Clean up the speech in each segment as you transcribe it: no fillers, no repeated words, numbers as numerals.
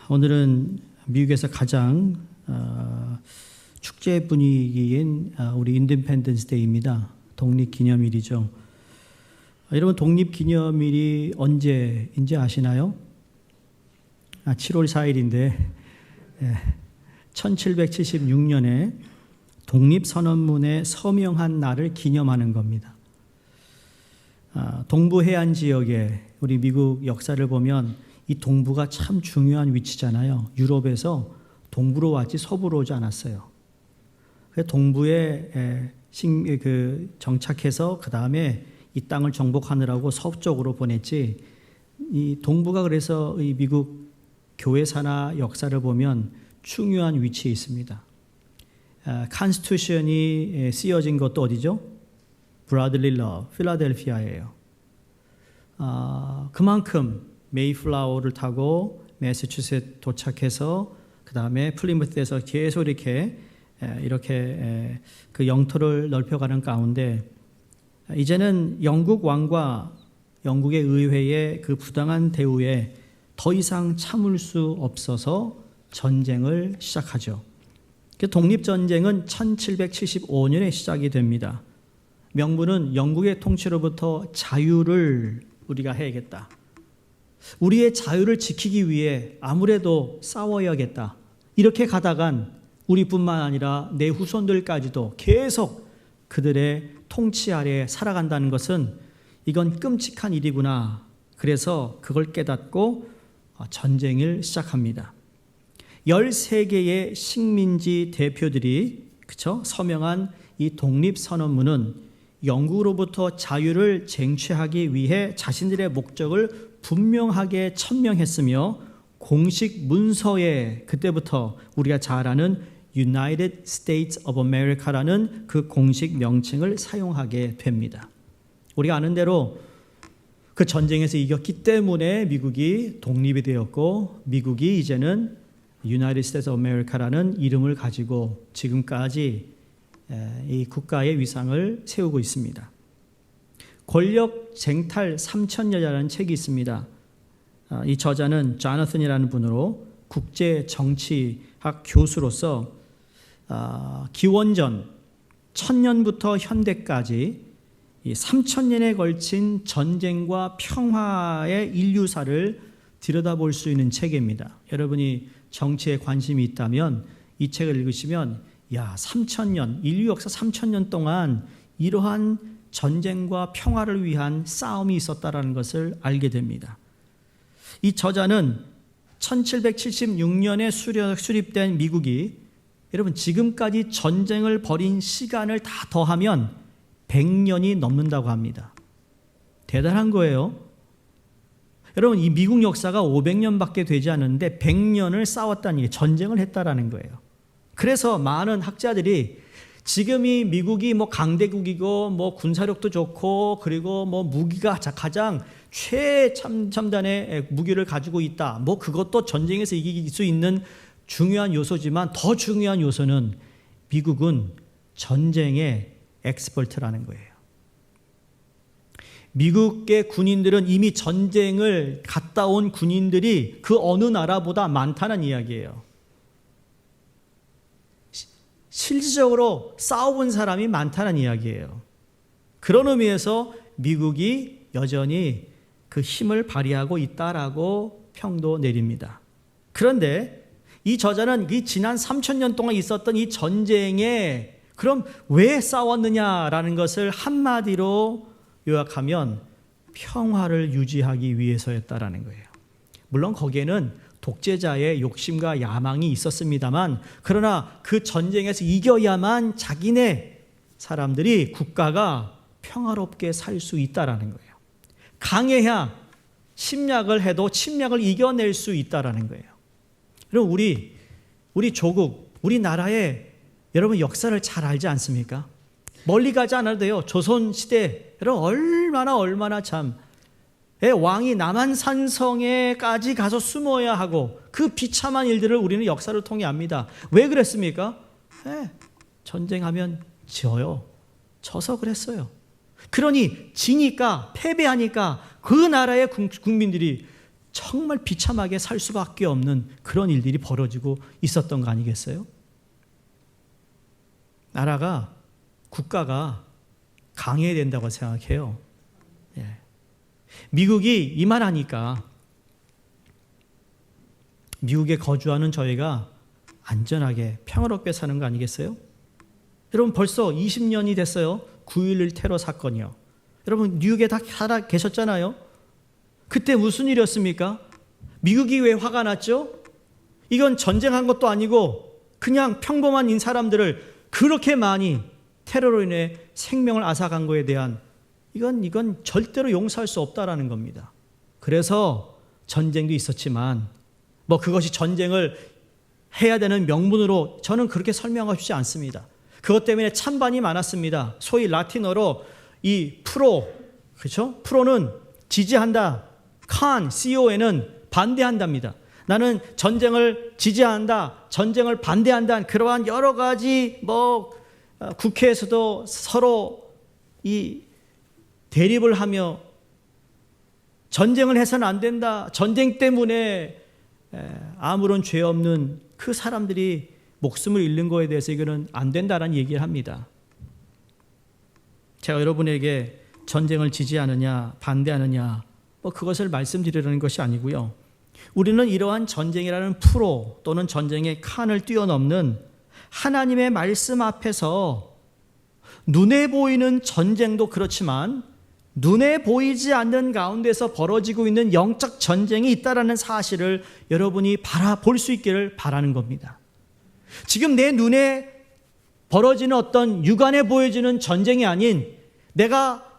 오늘은 미국에서 가장 축제 분위기인 우리 인디펜던스 데이입니다. 독립기념일이죠. 여러분, 독립기념일이 언제인지 아시나요? 7월 4일인데 1776년에 독립선언문에 서명한 날을 기념하는 겁니다. 동부 해안 지역에 우리 미국 역사를 보면 이 동부가 참 중요한 위치잖아요. 유럽에서 동부로 왔지 서부로 오지 않았어요. 동부에 정착해서 그 다음에 이 땅을 정복하느라고 서쪽으로 보냈지, 이 동부가 그래서 이 미국 교회사나 역사를 보면 중요한 위치에 있습니다. 컨스티튜션이 쓰여진 것도 어디죠? 브라들리 러, 필라델피아예요. 그만큼 메이플라워를 타고 매사추세츠 도착해서 그 다음에 플리무스에서 계속 이렇게 그 영토를 넓혀가는 가운데, 이제는 영국 왕과 영국의 의회의 그 부당한 대우에 더 이상 참을 수 없어서 전쟁을 시작하죠. 독립전쟁은 1775년에 시작이 됩니다. 명분은 영국의 통치로부터 자유를 우리가 해야겠다. 우리의 자유를 지키기 위해 아무래도 싸워야겠다. 이렇게 가다간 우리뿐만 아니라 내 후손들까지도 계속 그들의 통치 아래 살아간다는 것은 이건 끔찍한 일이구나. 그래서 그걸 깨닫고 전쟁을 시작합니다. 13개의 식민지 대표들이 서명한 이 독립선언문은 영국으로부터 자유를 쟁취하기 위해 자신들의 목적을 분명하게 천명했으며, 공식 문서에 그때부터 우리가 잘 아는 United States of America라는 그 공식 명칭을 사용하게 됩니다. 우리가 아는 대로 그 전쟁에서 이겼기 때문에 미국이 독립이 되었고, 미국이 이제는 United States of America라는 이름을 가지고 지금까지 이 국가의 위상을 세우고 있습니다. 권력 쟁탈 3000여자라는 책이 있습니다. 이 저자는 조나선이라는 분으로 국제 정치학 교수로서 기원전 1000년부터 현대까지 이 3000년에 걸친 전쟁과 평화의 인류사를 들여다볼 수 있는 책입니다. 여러분이 정치에 관심이 있다면 이 책을 읽으시면 3000년, 인류 역사 3000년 동안 이러한 전쟁과 평화를 위한 싸움이 있었다라는 것을 알게 됩니다. 이 저자는 1776년에 수립된 미국이 여러분 지금까지 전쟁을 벌인 시간을 다 더하면 100년이 넘는다고 합니다. 대단한 거예요. 여러분, 이 미국 역사가 500년밖에 되지 않는데 100년을 싸웠다는 얘기, 전쟁을 했다라는 거예요. 그래서 많은 학자들이 지금이 미국이 강대국이고 군사력도 좋고 그리고 무기가 가장 최첨단의 무기를 가지고 있다. 그것도 전쟁에서 이길 수 있는 중요한 요소지만 더 중요한 요소는 미국은 전쟁의 엑스퍼트라는 거예요. 미국의 군인들은 이미 전쟁을 갔다 온 군인들이 그 어느 나라보다 많다는 이야기예요. 실질적으로 싸워본 사람이 많다는 이야기예요. 그런 의미에서 미국이 여전히 그 힘을 발휘하고 있다라고 평도 내립니다. 그런데 이 저자는 이 지난 3000년 동안 있었던 이 전쟁에 그럼 왜 싸웠느냐라는 것을 한마디로 요약하면 평화를 유지하기 위해서였다라는 거예요. 물론 거기에는 독재자의 욕심과 야망이 있었습니다만, 그러나 그 전쟁에서 이겨야만 자기네 사람들이, 국가가 평화롭게 살 수 있다라는 거예요. 강해야 침략을 해도 침략을 이겨낼 수 있다라는 거예요. 그럼 우리 조국, 우리나라의 여러분 역사를 잘 알지 않습니까? 멀리 가지 않아도 돼요. 조선시대 여러분 얼마나 참 왕이 남한산성에까지 가서 숨어야 하고 그 비참한 일들을 우리는 역사를 통해 압니다. 왜 그랬습니까? 전쟁하면 져요. 져서 그랬어요. 그러니 지니까, 패배하니까 그 나라의 국민들이 정말 비참하게 살 수밖에 없는 그런 일들이 벌어지고 있었던 거 아니겠어요? 나라가, 국가가 강해야 된다고 생각해요. 예. 미국이 이만하니까 미국에 거주하는 저희가 안전하게 평화롭게 사는 거 아니겠어요? 여러분 벌써 20년이 됐어요. 9.11 테러 사건이요. 여러분 뉴욕에 다 살아 계셨잖아요. 그때 무슨 일이었습니까? 미국이 왜 화가 났죠? 이건 전쟁한 것도 아니고 그냥 평범한 사람들을 그렇게 많이 테러로 인해 생명을 앗아간 거에 대한 이건 절대로 용서할 수 없다라는 겁니다. 그래서 전쟁도 있었지만 뭐 그것이 전쟁을 해야 되는 명분으로 저는 그렇게 설명하고 싶지 않습니다. 그것 때문에 찬반이 많았습니다. 소위 라틴어로 이 그렇죠? 프로는 지지한다. CON은 반대한답니다. 나는 전쟁을 지지한다. 전쟁을 반대한다. 그러한 여러 가지 국회에서도 서로 이 대립을 하며 전쟁을 해서는 안 된다. 전쟁 때문에 아무런 죄 없는 그 사람들이 목숨을 잃는 거에 대해서 이거는 안 된다라는 얘기를 합니다. 제가 여러분에게 전쟁을 지지하느냐 반대하느냐 그것을 말씀드리려는 것이 아니고요. 우리는 이러한 전쟁이라는 또는 전쟁의 칸을 뛰어넘는 하나님의 말씀 앞에서 눈에 보이는 전쟁도 그렇지만 눈에 보이지 않는 가운데서 벌어지고 있는 영적 전쟁이 있다는 사실을 여러분이 바라볼 수 있기를 바라는 겁니다. 지금 내 눈에 벌어지는 어떤 육안에 보여지는 전쟁이 아닌 내가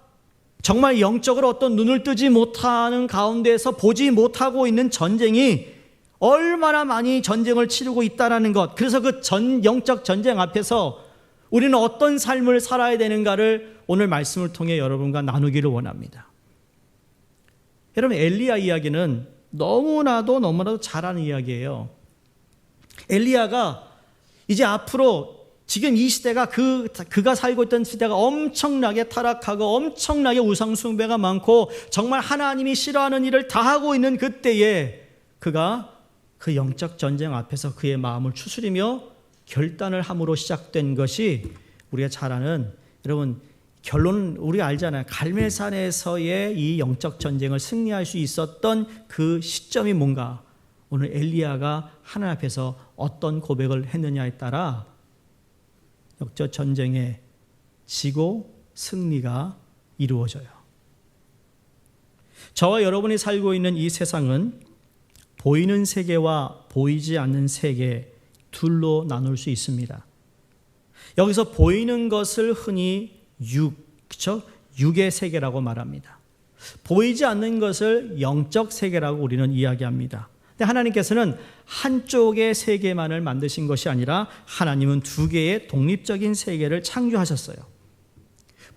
정말 영적으로 어떤 눈을 뜨지 못하는 가운데서 보지 못하고 있는 전쟁이 얼마나 많이 전쟁을 치르고 있다는 것. 그래서 그 영적 전쟁 앞에서 우리는 어떤 삶을 살아야 되는가를 오늘 말씀을 통해 여러분과 나누기를 원합니다. 여러분 엘리야 이야기는 너무나도 잘 아는 이야기예요. 엘리야가 이제 앞으로 지금 이 시대가 그가 살고 있던 시대가 엄청나게 타락하고 엄청나게 우상 숭배가 많고 정말 하나님이 싫어하는 일을 다 하고 있는 그때에 그가 그 영적 전쟁 앞에서 그의 마음을 추스리며 결단을 함으로 시작된 것이 우리가 잘 아는 여러분 결론은 우리가 알잖아요. 갈멜산에서의 이 영적 전쟁을 승리할 수 있었던 그 시점이 뭔가 오늘 엘리야가 하나님 앞에서 어떤 고백을 했느냐에 따라 영적 전쟁에 지고 승리가 이루어져요. 저와 여러분이 살고 있는 이 세상은 보이는 세계와 보이지 않는 세계 둘로 나눌 수 있습니다. 여기서 보이는 것을 흔히 육의 세계라고 말합니다. 보이지 않는 것을 영적 세계라고 우리는 이야기합니다. 근데 하나님께서는 한쪽의 세계만을 만드신 것이 아니라 하나님은 두 개의 독립적인 세계를 창조하셨어요.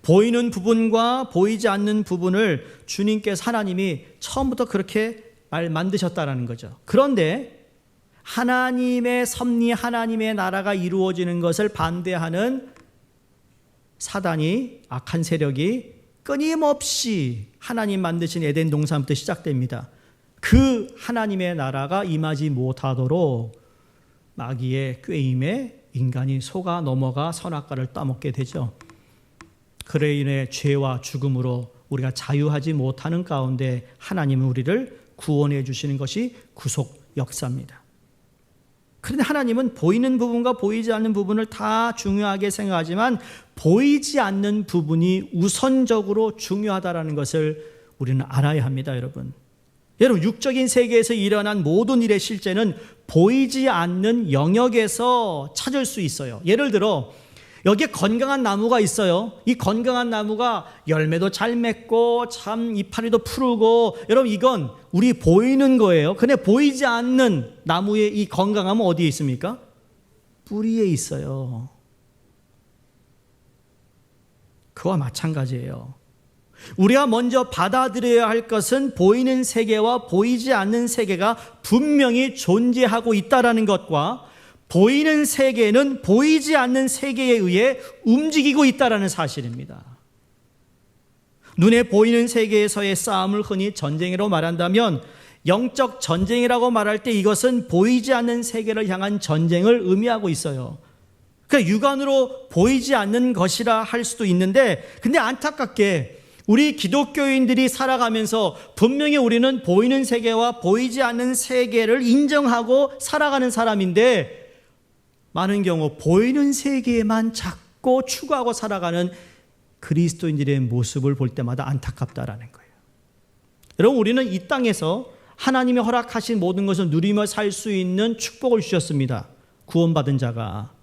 보이는 부분과 보이지 않는 부분을 주님께서 하나님이 처음부터 그렇게 만드셨다라는 거죠. 그런데 하나님의 섭리, 하나님의 나라가 이루어지는 것을 반대하는 사단이 악한 세력이 끊임없이 하나님 만드신 에덴 동산부터 시작됩니다. 그 하나님의 나라가 임하지 못하도록 마귀의 꾀임에 인간이 속아 넘어가 선악과를 따먹게 되죠. 그로 인해 죄와 죽음으로 우리가 자유하지 못하는 가운데 하나님은 우리를 구원해 주시는 것이 구속 역사입니다. 그런데 하나님은 보이는 부분과 보이지 않는 부분을 다 중요하게 생각하지만 보이지 않는 부분이 우선적으로 중요하다는 것을 우리는 알아야 합니다, 여러분. 여러분, 육적인 세계에서 일어난 모든 일의 실제는 보이지 않는 영역에서 찾을 수 있어요. 예를 들어 여기에 건강한 나무가 있어요. 이 건강한 나무가 열매도 잘 맺고 참 이파리도 푸르고 여러분 이건 우리 보이는 거예요. 근데 보이지 않는 나무의 이 건강함은 어디에 있습니까? 뿌리에 있어요. 그와 마찬가지예요. 우리가 먼저 받아들여야 할 것은 보이는 세계와 보이지 않는 세계가 분명히 존재하고 있다는 것과 보이는 세계는 보이지 않는 세계에 의해 움직이고 있다는 사실입니다. 눈에 보이는 세계에서의 싸움을 흔히 전쟁으로 말한다면 영적 전쟁이라고 말할 때 이것은 보이지 않는 세계를 향한 전쟁을 의미하고 있어요. 그러니까 육안으로 보이지 않는 것이라 할 수도 있는데, 근데 안타깝게 우리 기독교인들이 살아가면서 분명히 우리는 보이는 세계와 보이지 않는 세계를 인정하고 살아가는 사람인데, 많은 경우 보이는 세계에만 자꾸 추구하고 살아가는 그리스도인들의 모습을 볼 때마다 안타깝다라는 거예요. 여러분, 우리는 이 땅에서 하나님이 허락하신 모든 것을 누리며 살 수 있는 축복을 주셨습니다. 구원받은 자가.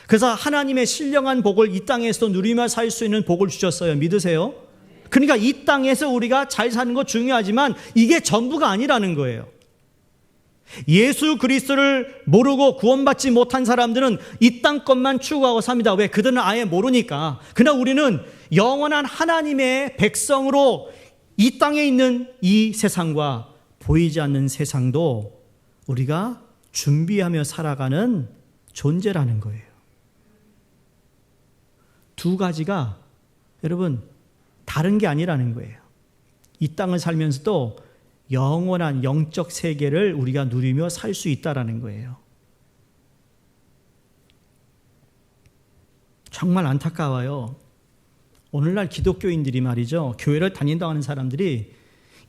그래서 하나님의 신령한 복을 이 땅에서 누리며 살 수 있는 복을 주셨어요. 믿으세요? 그러니까 이 땅에서 우리가 잘 사는 거 중요하지만 이게 전부가 아니라는 거예요. 예수 그리스도를 모르고 구원받지 못한 사람들은 이 땅 것만 추구하고 삽니다. 왜? 그들은 아예 모르니까. 그러나 우리는 영원한 하나님의 백성으로 이 땅에 있는 이 세상과 보이지 않는 세상도 우리가 준비하며 살아가는 존재라는 거예요. 두 가지가 여러분 다른 게 아니라는 거예요. 이 땅을 살면서도 영원한 영적 세계를 우리가 누리며 살 수 있다라는 거예요. 정말 안타까워요. 오늘날 기독교인들이 말이죠, 교회를 다닌다고 하는 사람들이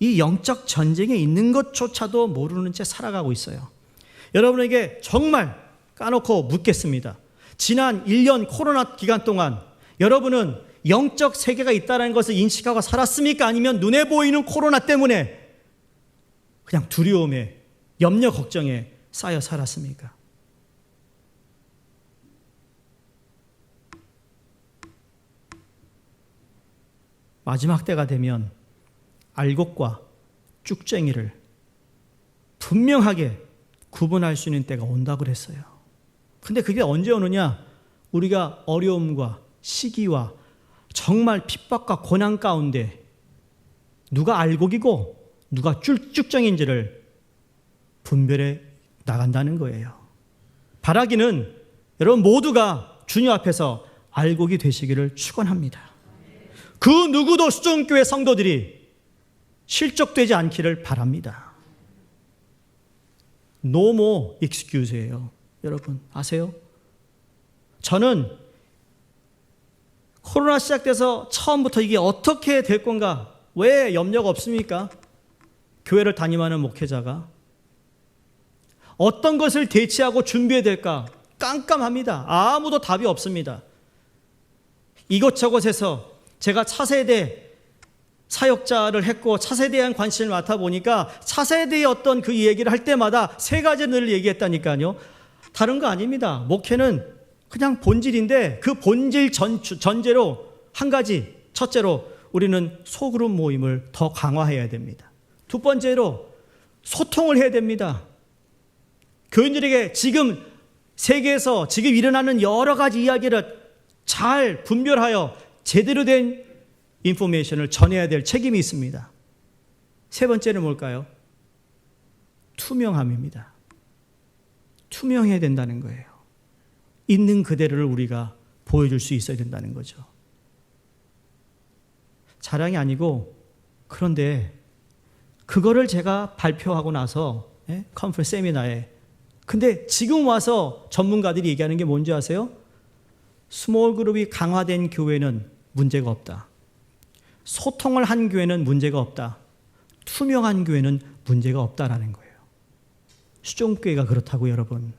이 영적 전쟁에 있는 것조차도 모르는 채 살아가고 있어요. 여러분에게 정말 까놓고 묻겠습니다. 지난 1년 코로나 기간 동안 여러분은 영적 세계가 있다는 것을 인식하고 살았습니까? 아니면 눈에 보이는 코로나 때문에 그냥 두려움에, 염려, 걱정에 쌓여 살았습니까? 마지막 때가 되면 알곡과 쭉쟁이를 분명하게 구분할 수 있는 때가 온다고 그랬어요. 근데 그게 언제 오느냐? 우리가 어려움과 시기와 정말 핍박과 고난 가운데 누가 알곡이고 누가 쭉쟁이인지를 분별해 나간다는 거예요. 바라기는 여러분 모두가 주님 앞에서 알곡이 되시기를 축원합니다. 그 누구도 수종교회 성도들이 실족되지 않기를 바랍니다. No more excuse예요. 여러분 아세요? 저는 코로나 시작돼서 처음부터 이게 어떻게 될 건가, 왜 염려가 없습니까? 교회를 다니는 목회자가 어떤 것을 대체하고 준비해야 될까 깜깜합니다. 아무도 답이 없습니다. 이곳저곳에서 제가 차세대 사역자를 했고 차세대에 대한 관심을 맡아보니까 차세대의 어떤 그 얘기를 할 때마다 세 가지를 늘 얘기했다니까요. 다른 거 아닙니다. 목회는 그냥 본질인데 그 본질 전제로 한 가지, 첫째로 우리는 소그룹 모임을 더 강화해야 됩니다. 두 번째로 소통을 해야 됩니다. 교인들에게 지금 세계에서 지금 일어나는 여러 가지 이야기를 잘 분별하여 제대로 된 인포메이션을 전해야 될 책임이 있습니다. 세 번째는 뭘까요? 투명함입니다. 투명해야 된다는 거예요. 있는 그대로를 우리가 보여줄 수 있어야 된다는 거죠. 자랑이 아니고, 그런데 그거를 제가 발표하고 나서 컨퍼런스 세미나에, 근데 지금 와서 전문가들이 얘기하는 게 뭔지 아세요? 스몰 그룹이 강화된 교회는 문제가 없다. 소통을 한 교회는 문제가 없다. 투명한 교회는 문제가 없다라는 거예요. 수종교회가 그렇다고 여러분.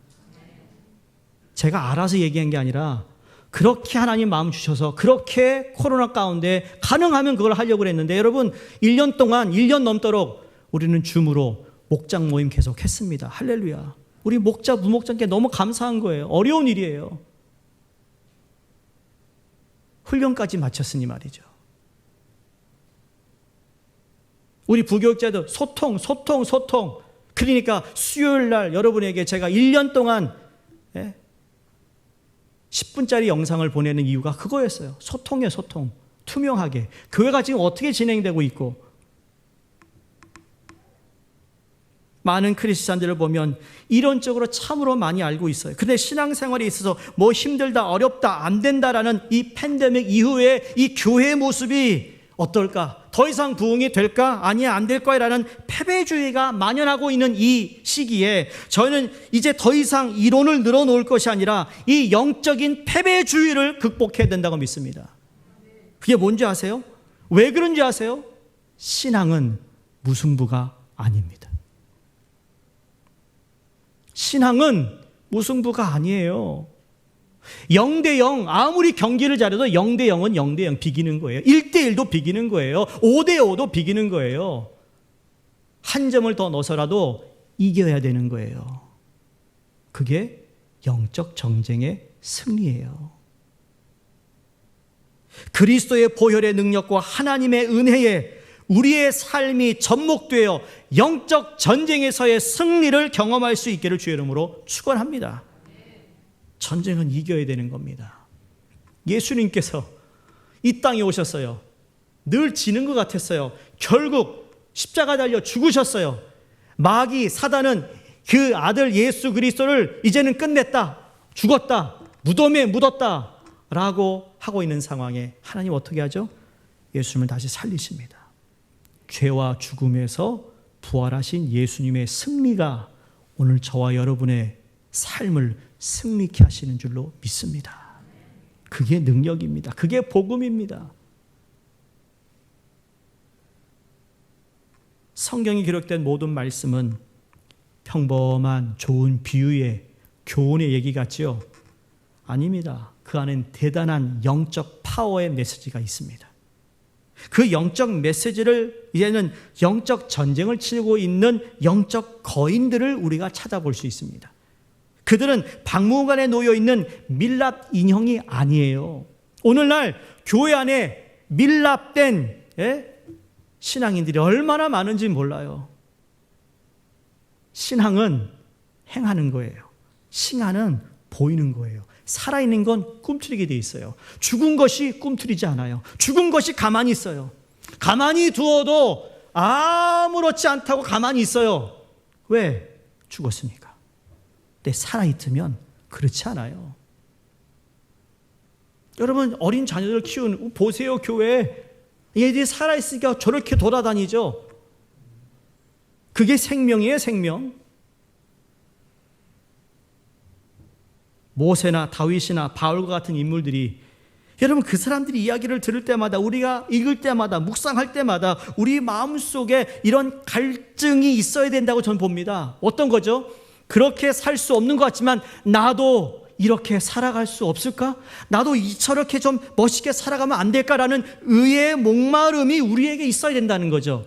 제가 알아서 얘기한 게 아니라 그렇게 하나님 마음 주셔서 그렇게 코로나 가운데 가능하면 그걸 하려고 했는데, 여러분 1년 동안 1년 넘도록 우리는 줌으로 목장 모임 계속 했습니다. 할렐루야. 우리 목자 부목장께 너무 감사한 거예요. 어려운 일이에요. 훈련까지 마쳤으니 말이죠. 우리 부교육자도 소통. 그러니까 수요일 날 여러분에게 제가 1년 동안 10분짜리 영상을 보내는 이유가 그거였어요. 소통이에요, 소통. 투명하게. 교회가 지금 어떻게 진행되고 있고, 많은 크리스찬들을 보면 이론적으로 참으로 많이 알고 있어요. 근데 신앙생활에 있어서 뭐 힘들다, 어렵다, 안 된다라는 이 팬데믹 이후에 이 교회의 모습이 어떨까? 더 이상 부흥이 될까? 아니야, 안 될 거야라는 패배주의가 만연하고 있는 이 시기에 저희는 이제 더 이상 이론을 늘어놓을 것이 아니라 이 영적인 패배주의를 극복해야 된다고 믿습니다. 그게 뭔지 아세요? 왜 그런지 아세요? 신앙은 무승부가 아닙니다. 신앙은 무승부가 아니에요. 0대0 아무리 경기를 잘해도 0대0은 0대0 비기는 거예요. 1대1도 비기는 거예요. 5대5도 비기는 거예요. 한 점을 더 넣어서라도 이겨야 되는 거예요. 그게 영적 정쟁의 승리예요. 그리스도의 보혈의 능력과 하나님의 은혜에 우리의 삶이 접목되어 영적 전쟁에서의 승리를 경험할 수 있기를 주의 이름으로 축원합니다. 전쟁은 이겨야 되는 겁니다. 예수님께서 이 땅에 오셨어요. 늘 지는 것 같았어요. 결국 십자가 달려 죽으셨어요. 마귀 사단은 그 아들 예수 그리스도를 이제는 끝냈다, 죽었다, 무덤에 묻었다 라고 하고 있는 상황에 하나님 어떻게 하죠? 예수님을 다시 살리십니다. 죄와 죽음에서 부활하신 예수님의 승리가 오늘 저와 여러분의 삶을 승리케 하시는 줄로 믿습니다. 그게 능력입니다. 그게 복음입니다. 성경이 기록된 모든 말씀은 평범한 좋은 비유의 교훈의 얘기 같지요? 아닙니다. 그 안엔 대단한 영적 파워의 메시지가 있습니다. 그 영적 메시지를 이제는 영적 전쟁을 치르고 있는 영적 거인들을 우리가 찾아볼 수 있습니다. 그들은 박물관에 놓여있는 밀랍 인형이 아니에요. 오늘날 교회 안에 밀랍된 신앙인들이 얼마나 많은지 몰라요. 신앙은 행하는 거예요. 신앙은 보이는 거예요. 살아있는 건 꿈틀이게 돼 있어요. 죽은 것이 꿈틀이지 않아요. 죽은 것이 가만히 있어요. 가만히 두어도 아무렇지 않다고 가만히 있어요. 왜? 죽었으니까. 근데 살아있으면 그렇지 않아요. 여러분 어린 자녀들 키우는 보세요. 교회 얘들이 살아있으니까 저렇게 돌아다니죠. 그게 생명이에요. 생명. 모세나 다윗이나 바울과 같은 인물들이 여러분 그 사람들이 이야기를 들을 때마다 우리가 읽을 때마다 묵상할 때마다 우리 마음속에 이런 갈증이 있어야 된다고 저는 봅니다. 어떤 거죠? 그렇게 살 수 없는 것 같지만 나도 이렇게 살아갈 수 없을까? 나도 저렇게 좀 멋있게 살아가면 안 될까라는 의의 목마름이 우리에게 있어야 된다는 거죠.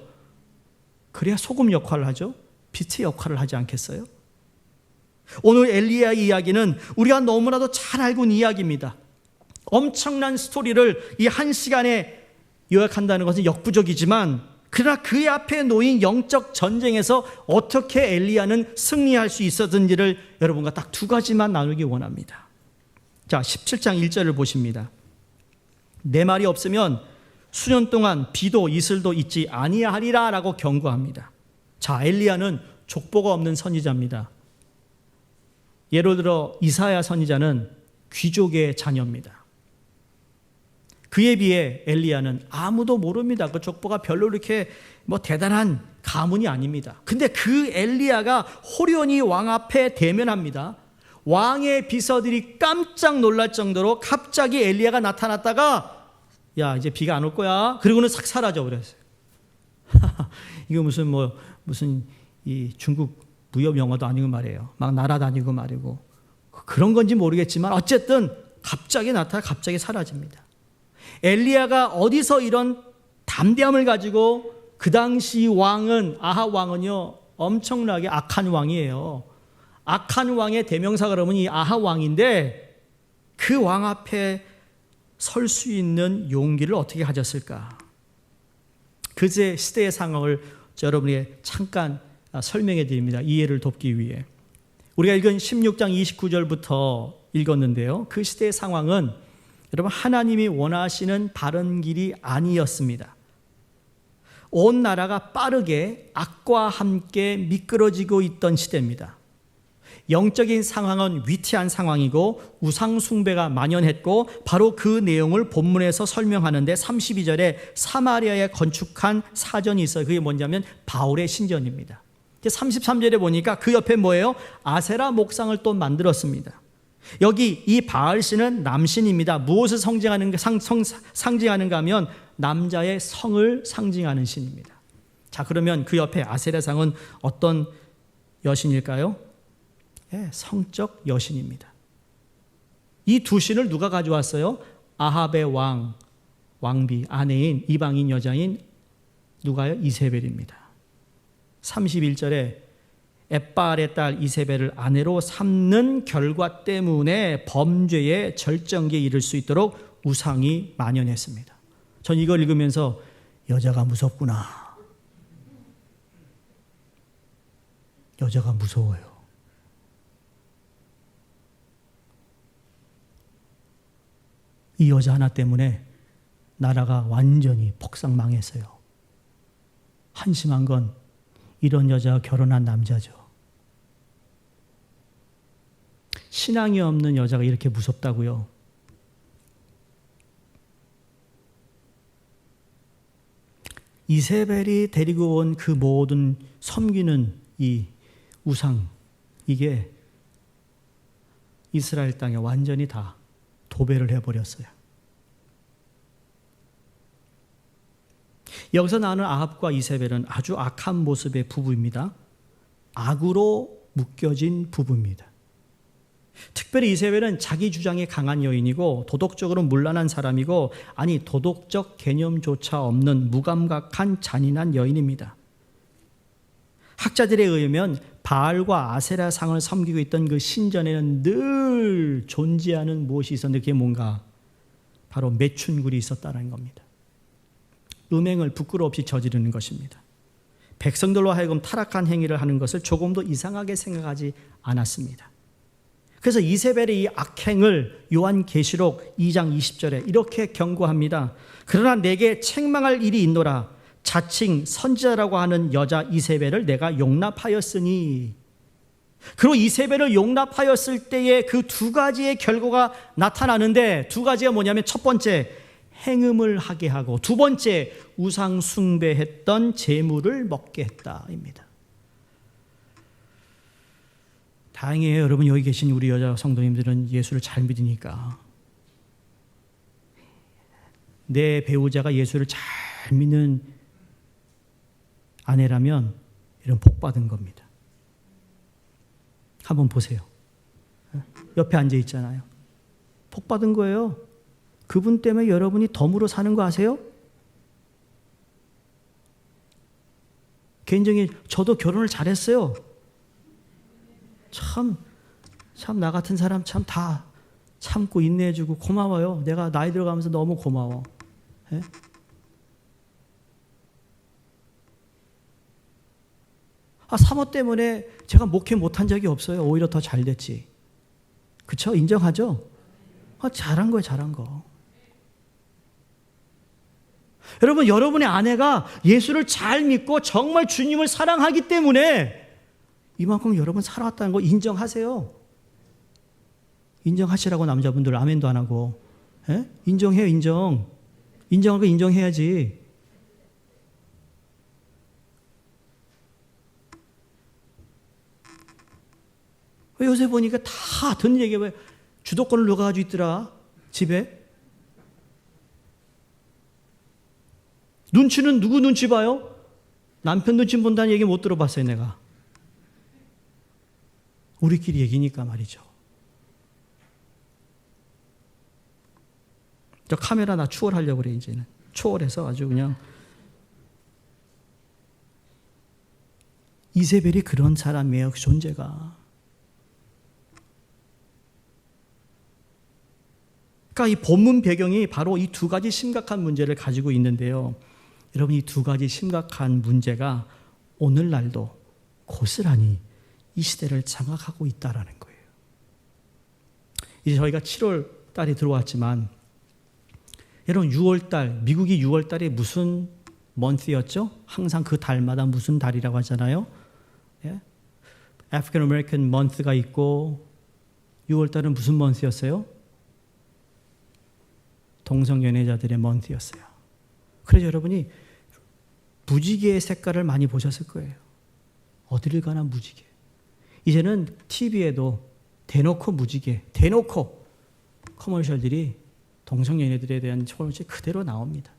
그래야 소금 역할을 하죠. 빛의 역할을 하지 않겠어요? 오늘 엘리야의 이야기는 우리가 너무나도 잘 알고 있는 이야기입니다. 엄청난 스토리를 이 한 시간에 요약한다는 것은 역부족이지만 그러나 그 앞에 놓인 영적 전쟁에서 어떻게 엘리야는 승리할 수 있었는지를 여러분과 딱 두 가지만 나누기 원합니다. 자, 17장 1절을 보십니다. 내 말이 없으면 수년 동안 비도 이슬도 있지 아니하리라 라고 경고합니다. 자, 엘리야는 족보가 없는 선지자입니다. 예를 들어 이사야 선지자는 귀족의 자녀입니다. 그에 비해 엘리야는 아무도 모릅니다. 그 족보가 별로 이렇게 대단한 가문이 아닙니다. 근데 그 엘리야가 호련히 왕 앞에 대면합니다. 왕의 비서들이 깜짝 놀랄 정도로 갑자기 엘리야가 나타났다가 야 이제 비가 안 올 거야. 그리고는 싹 사라져 버렸어요. 이거 무슨 이 중국 무협 영화도 아니고 말이에요. 막 날아다니고 말이고 그런 건지 모르겠지만 어쨌든 갑자기 나타나 갑자기 사라집니다. 엘리야가 어디서 이런 담대함을 가지고 그 당시 왕은 아합 왕은요 엄청나게 악한 왕이에요. 악한 왕의 대명사가 그러면 이 아합 왕인데 그 왕 앞에 설 수 있는 용기를 어떻게 가졌을까? 그제 시대의 상황을 여러분에게 잠깐 설명해 드립니다. 이해를 돕기 위해. 우리가 읽은 16장 29절부터 읽었는데요. 그 시대의 상황은 여러분 하나님이 원하시는 바른 길이 아니었습니다. 온 나라가 빠르게 악과 함께 미끄러지고 있던 시대입니다. 영적인 상황은 위태한 상황이고 우상 숭배가 만연했고 바로 그 내용을 본문에서 설명하는데 32절에 사마리아에 건축한 사전이 있어요. 그게 뭐냐면 바울의 신전입니다. 33절에 보니까 그 옆에 뭐예요? 아세라 목상을 또 만들었습니다. 여기 이 바알신은 남신입니다. 무엇을 상징하는가 하면 남자의 성을 상징하는 신입니다. 자, 그러면 그 옆에 아세라상은 어떤 여신일까요? 네, 성적 여신입니다. 이 두 신을 누가 가져왔어요? 아합의 왕비, 아내인 이방인 여자인 누가요? 이세벨입니다. 31절에 엣바알의 딸 이세벨을 아내로 삼는 결과 때문에 범죄의 절정기에 이를 수 있도록 우상이 만연했습니다. 전 이걸 읽으면서 여자가 무섭구나. 여자가 무서워요. 이 여자 하나 때문에 나라가 완전히 폭삭망했어요. 한심한 건 이런 여자와 결혼한 남자죠. 신앙이 없는 여자가 이렇게 무섭다고요? 이세벨이 데리고 온 그 모든 섬기는 이 우상, 이게 이스라엘 땅에 완전히 다 도배를 해버렸어요. 여기서 나오는 아합과 이세벨은 아주 악한 모습의 부부입니다. 악으로 묶여진 부부입니다. 특별히 이세벨은 자기 주장이 강한 여인이고 도덕적으로 문란한 사람이고 도덕적 개념조차 없는 무감각한 잔인한 여인입니다. 학자들에 의하면 바알과 아세라 상을 섬기고 있던 그 신전에는 늘 존재하는 무엇이 있었는데 그게 뭔가 바로 매춘굴이 있었다는 겁니다. 음행을 부끄러 없이 저지르는 것입니다. 백성들로 하여금 타락한 행위를 하는 것을 조금도 이상하게 생각하지 않았습니다. 그래서 이세벨의 이 악행을 요한계시록 2장 20절에 이렇게 경고합니다. 그러나 내게 책망할 일이 있노라. 자칭 선지자라고 하는 여자 이세벨을 내가 용납하였으니. 그리고 이세벨을 용납하였을 때에 그 두 가지의 결과가 나타나는데 두 가지가 뭐냐면 첫 번째 행음을 하게 하고 두 번째 우상 숭배했던 재물을 먹게 했다입니다. 다행이에요. 여러분 여기 계신 우리 여자 성도님들은 예수를 잘 믿으니까 내 배우자가 예수를 잘 믿는 아내라면 이런 복 받은 겁니다. 한번 보세요. 옆에 앉아 있잖아요. 복 받은 거예요. 그분 때문에 여러분이 덤으로 사는 거 아세요? 개인적인 저도 결혼을 잘했어요. 참 나 같은 사람 참 다 참고 인내해주고 고마워요. 내가 나이 들어가면서 너무 고마워. 예? 사모 때문에 제가 목회 못한 적이 없어요. 오히려 더 잘 됐지. 그쵸? 인정하죠? 잘한 거예요, 잘한 거. 여러분, 여러분의 아내가 예수를 잘 믿고 정말 주님을 사랑하기 때문에 이만큼 여러분 살아왔다는 거 인정하세요. 인정하시라고 남자분들 아멘도 안 하고. 예? 인정해요, 인정. 인정할 거 인정해야지. 요새 보니까 다 듣는 얘기가 왜 주도권을 누가 가지고 있더라 집에. 눈치는 누구 눈치 봐요? 남편 눈치 본다는 얘기 못 들어봤어요 내가. 우리끼리 얘기니까 말이죠. 저 카메라 나 추월하려고 그래 이제는. 추월해서 아주 그냥. 이세벨이 그런 사람이에요. 그 존재가. 그러니까 이 본문 배경이 바로 이 두 가지 심각한 문제를 가지고 있는데요. 여러분 이 두 가지 심각한 문제가 오늘날도 고스란히 이 시대를 장악하고 있다라는 거예요. 이제 저희가 7월 달이 들어왔지만 여러분 6월 달, 미국이 6월 달이 무슨 먼스였죠? 항상 그 달마다 무슨 달이라고 하잖아요. 예? African American Month가 있고 6월달은 무슨 month였어요? 동성연애자들의 month였어요. 그래서 여러분이 무지개의 색깔을 많이 보셨을 거예요. 어디를 가나 무지개. 이제는 TV에도 대놓고 무지개, 대놓고 커머셜들이 동성연애들에 대한 처벌이 그대로 나옵니다.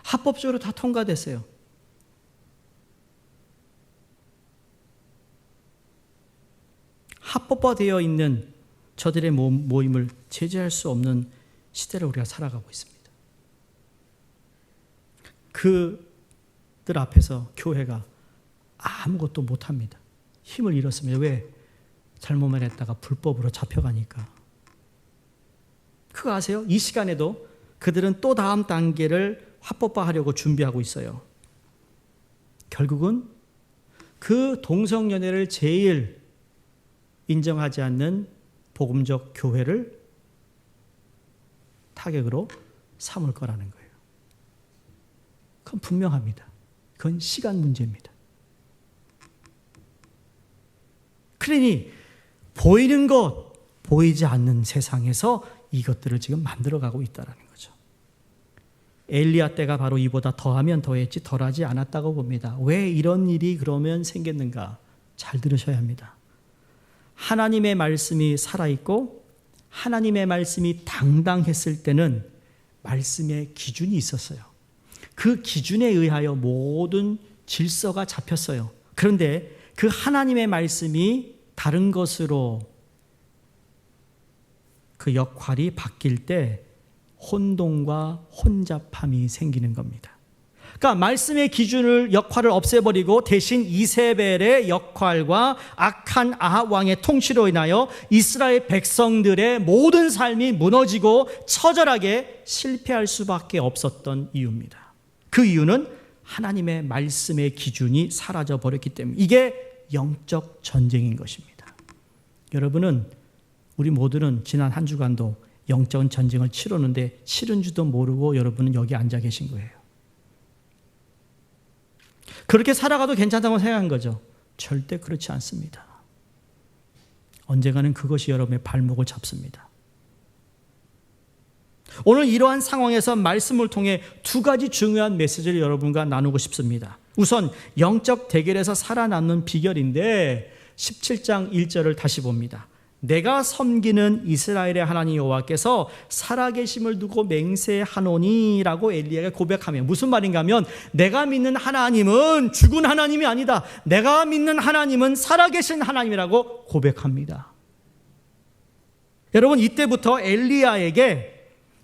합법적으로 다 통과됐어요. 합법화되어 있는 저들의 모임을 제재할 수 없는 시대를 우리가 살아가고 있습니다. 그들 앞에서 교회가 아무것도 못합니다. 힘을 잃었습니다. 왜? 잘못만 했다가 불법으로 잡혀가니까. 그거 아세요? 이 시간에도 그들은 또 다음 단계를 합법화하려고 준비하고 있어요. 결국은 그 동성연애를 제일 인정하지 않는 복음적 교회를 타격으로 삼을 거라는 거예요. 그건 분명합니다. 그건 시간 문제입니다. 그러니 보이는 것, 보이지 않는 세상에서 이것들을 지금 만들어가고 있다는 거죠. 엘리야 때가 바로 이보다 더하면 더했지 덜하지 않았다고 봅니다. 왜 이런 일이 그러면 생겼는가? 잘 들으셔야 합니다. 하나님의 말씀이 살아있고 하나님의 말씀이 당당했을 때는 말씀의 기준이 있었어요. 그 기준에 의하여 모든 질서가 잡혔어요. 그런데 그 하나님의 말씀이 다른 것으로 그 역할이 바뀔 때 혼동과 혼잡함이 생기는 겁니다. 그러니까 말씀의 기준을 역할을 없애버리고 대신 이세벨의 역할과 악한 아합 왕의 통치로 인하여 이스라엘 백성들의 모든 삶이 무너지고 처절하게 실패할 수밖에 없었던 이유입니다. 그 이유는 하나님의 말씀의 기준이 사라져 버렸기 때문에 이게 영적 전쟁인 것입니다. 여러분은 우리 모두는 지난 한 주간도 영적 전쟁을 치르는데 치른 줄도 모르고 여러분은 여기 앉아 계신 거예요. 그렇게 살아가도 괜찮다고 생각한 거죠. 절대 그렇지 않습니다. 언젠가는 그것이 여러분의 발목을 잡습니다. 오늘 이러한 상황에서 말씀을 통해 두 가지 중요한 메시지를 여러분과 나누고 싶습니다. 우선 영적 대결에서 살아남는 비결인데 17장 1절을 다시 봅니다. 내가 섬기는 이스라엘의 하나님 여호와께서 살아계심을 두고 맹세하노니 라고 엘리야가 고백하며 무슨 말인가 하면 내가 믿는 하나님은 죽은 하나님이 아니다. 내가 믿는 하나님은 살아계신 하나님이라고 고백합니다. 여러분 이때부터 엘리야에게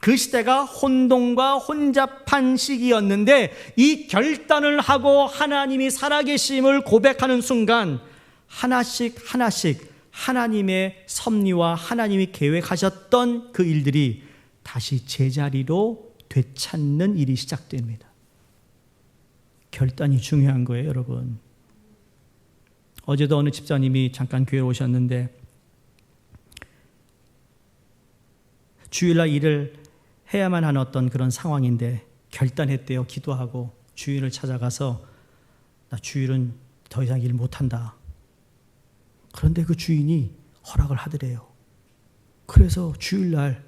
그 시대가 혼동과 혼잡한 시기였는데 이 결단을 하고 하나님이 살아계심을 고백하는 순간 하나씩 하나님의 섭리와 하나님이 계획하셨던 그 일들이 다시 제자리로 되찾는 일이 시작됩니다. 결단이 중요한 거예요, 여러분. 어제도 어느 집사님이 잠깐 교회에 오셨는데 주일날 일을 해야만 하는 어떤 그런 상황인데 결단했대요. 기도하고 주일을 찾아가서 나 주일은 더 이상 일 못한다. 그런데 그 주인이 허락을 하더래요. 그래서 주일날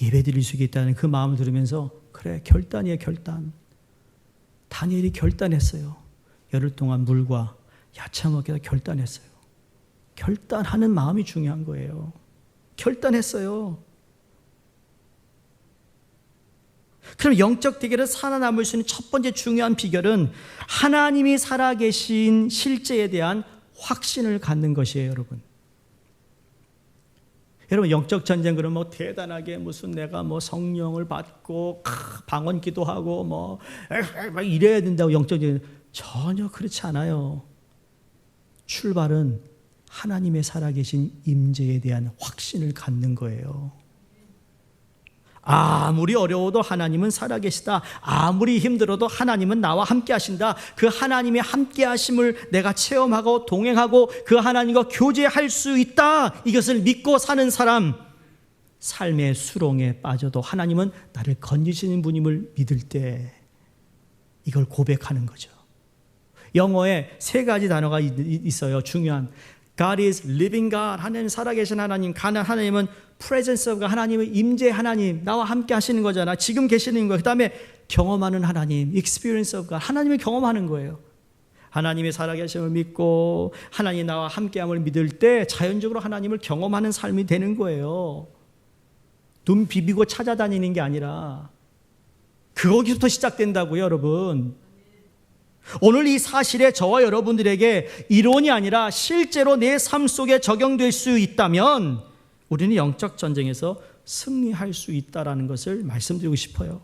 예배 드릴 수 있다는 그 마음을 들으면서 그래 결단이에요, 결단. 다니엘이 결단했어요. 열흘 동안 물과 야채 먹기다 결단했어요. 결단하는 마음이 중요한 거예요. 결단했어요. 그럼 영적 대결에 살아남을 수 있는 첫 번째 중요한 비결은 하나님이 살아계신 실제에 대한 확신을 갖는 것이에요, 여러분. 여러분 영적 전쟁 그러면 뭐 대단하게 무슨 내가 뭐 성령을 받고 방언 기도하고 뭐 이래야 된다고 영적 전쟁 전혀 그렇지 않아요. 출발은 하나님의 살아계신 임재에 대한 확신을 갖는 거예요. 아무리 어려워도 하나님은 살아계시다. 아무리 힘들어도 하나님은 나와 함께 하신다. 그 하나님의 함께 하심을 내가 체험하고 동행하고 그 하나님과 교제할 수 있다. 이것을 믿고 사는 사람, 삶의 수렁에 빠져도 하나님은 나를 건지시는 분임을 믿을 때 이걸 고백하는 거죠. 영어에 세 가지 단어가 있어요. 중요한. God is living God. 하나님 살아계신 하나님. 하나님은 presence of God. 하나님은 임재 하나님. 나와 함께 하시는 거잖아. 지금 계시는 거예요. 그 다음에 경험하는 하나님. experience of God. 하나님을 경험하는 거예요. 하나님의 살아계심을 믿고 하나님 나와 함께함을 믿을 때 자연적으로 하나님을 경험하는 삶이 되는 거예요. 눈 비비고 찾아다니는 게 아니라 거기부터 시작된다고요, 여러분. 오늘 이 사실에 저와 여러분들에게 이론이 아니라 실제로 내 삶 속에 적용될 수 있다면 우리는 영적 전쟁에서 승리할 수 있다는 것을 말씀드리고 싶어요.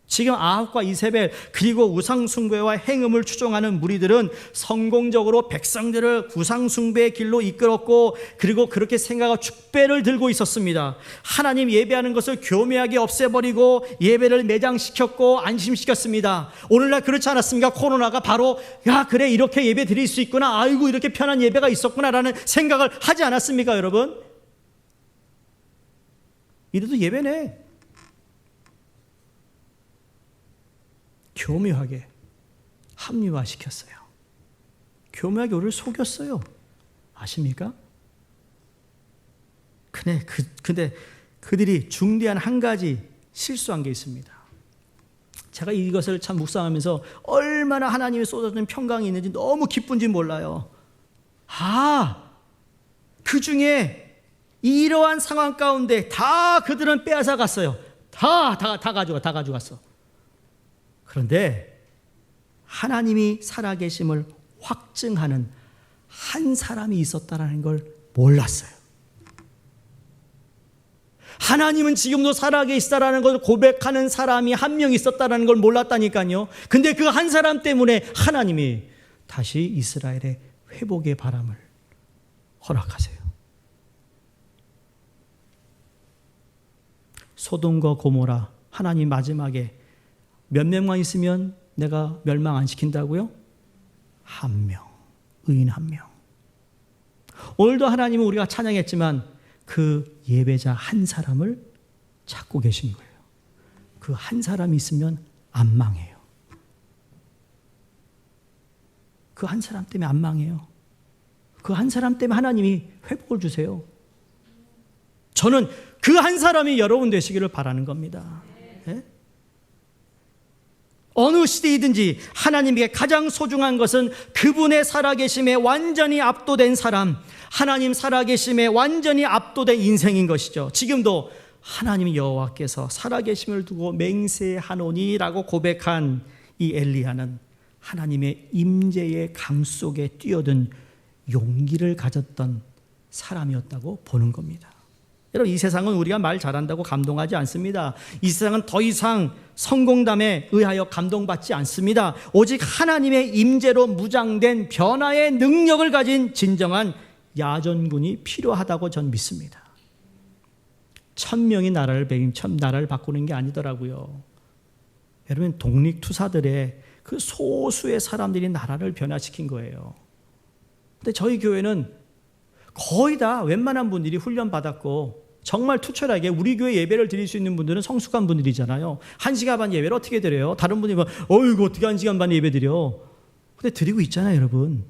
지금 아합과 이세벨 그리고 우상숭배와 행음을 추종하는 무리들은 성공적으로 백성들을 우상숭배의 길로 이끌었고 그리고 그렇게 생각하고 축배를 들고 있었습니다. 하나님 예배하는 것을 교묘하게 없애버리고 예배를 매장시켰고 안심시켰습니다. 오늘날 그렇지 않았습니까? 코로나가 바로 야 그래 이렇게 예배 드릴 수 있구나, 아이고 이렇게 편한 예배가 있었구나라는 생각을 하지 않았습니까, 여러분? 이래도 예배네. 교묘하게 합리화시켰어요. 교묘하게 우리를 속였어요. 아십니까? 근데 그들이 중대한 한 가지 실수한 게 있습니다. 제가 이것을 참 묵상하면서 얼마나 하나님이 쏟아지는 평강이 있는지 너무 기쁜지 몰라요. 그 중에 이러한 상황 가운데 다 그들은 빼앗아 갔어요. 다 가져갔어. 그런데 하나님이 살아계심을 확증하는 한 사람이 있었다는 걸 몰랐어요. 하나님은 지금도 살아계시다라는 것을 고백하는 사람이 한 명 있었다는 걸 몰랐다니까요. 근데 그 한 사람 때문에 하나님이 다시 이스라엘의 회복의 바람을 허락하세요. 소돔과 고모라, 하나님 마지막에 몇 명만 있으면 내가 멸망 안 시킨다고요? 한 명, 의인 한 명. 오늘도 하나님은 우리가 찬양했지만 그 예배자 한 사람을 찾고 계신 거예요. 그 한 사람이 있으면 안 망해요. 그 한 사람 때문에 안 망해요. 그 한 사람 때문에 하나님이 회복을 주세요. 저는 그 한 사람이 여러분 되시기를 바라는 겁니다. 네? 어느 시대이든지 하나님에게 가장 소중한 것은 그분의 살아계심에 완전히 압도된 사람, 하나님 살아계심에 완전히 압도된 인생인 것이죠. 지금도 하나님 여호와께서 살아계심을 두고 맹세하노니라고 고백한 이 엘리야는 하나님의 임재의 강 속에 뛰어든 용기를 가졌던 사람이었다고 보는 겁니다. 여러분, 이 세상은 우리가 말 잘한다고 감동하지 않습니다. 이 세상은 더 이상 성공담에 의하여 감동받지 않습니다. 오직 하나님의 임재로 무장된 변화의 능력을 가진 진정한 야전군이 필요하다고 전 믿습니다. 1000명이 나라를 바꾸는 게 아니더라고요. 여러분, 독립투사들의 그 소수의 사람들이 나라를 변화시킨 거예요. 근데 저희 교회는 거의 다 웬만한 분들이 훈련받았고 정말 투철하게 우리 교회 예배를 드릴 수 있는 분들은 성숙한 분들이잖아요. 1시간 반 예배를 어떻게 드려요? 다른 분이 뭐 어이구 어떻게 1시간 반 예배 드려? 근데 드리고 있잖아요, 여러분.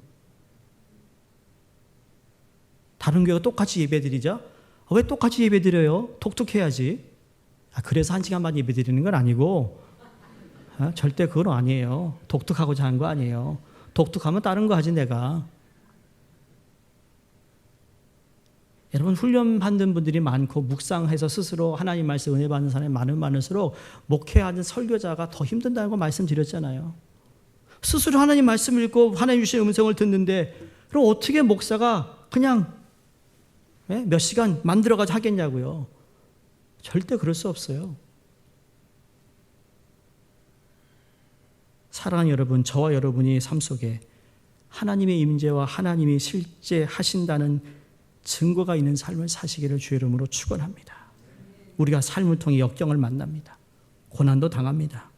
다른 교회가 똑같이 예배 드리자? 왜 똑같이 예배 드려요? 독특해야지. 그래서 1시간 반 예배 드리는 건 아니고 절대 그건 아니에요. 독특하고자 하는 거 아니에요. 독특하면 다른 거 하지 내가. 여러분, 훈련 받는 분들이 많고 묵상해서 스스로 하나님 말씀 은혜 받는 사람이 많을수록 목회하는 설교자가 더 힘든다는 거 말씀드렸잖아요. 스스로 하나님 말씀 읽고 하나님 주신 음성을 듣는데 그럼 어떻게 목사가 그냥 몇 시간 만들어가지고 하겠냐고요. 절대 그럴 수 없어요. 사랑하는 여러분, 저와 여러분이 삶 속에 하나님의 임재와 하나님이 실제 하신다는 증거가 있는 삶을 사시기를 주의 이름으로 축원합니다. 우리가 삶을 통해 역경을 만납니다. 고난도 당합니다.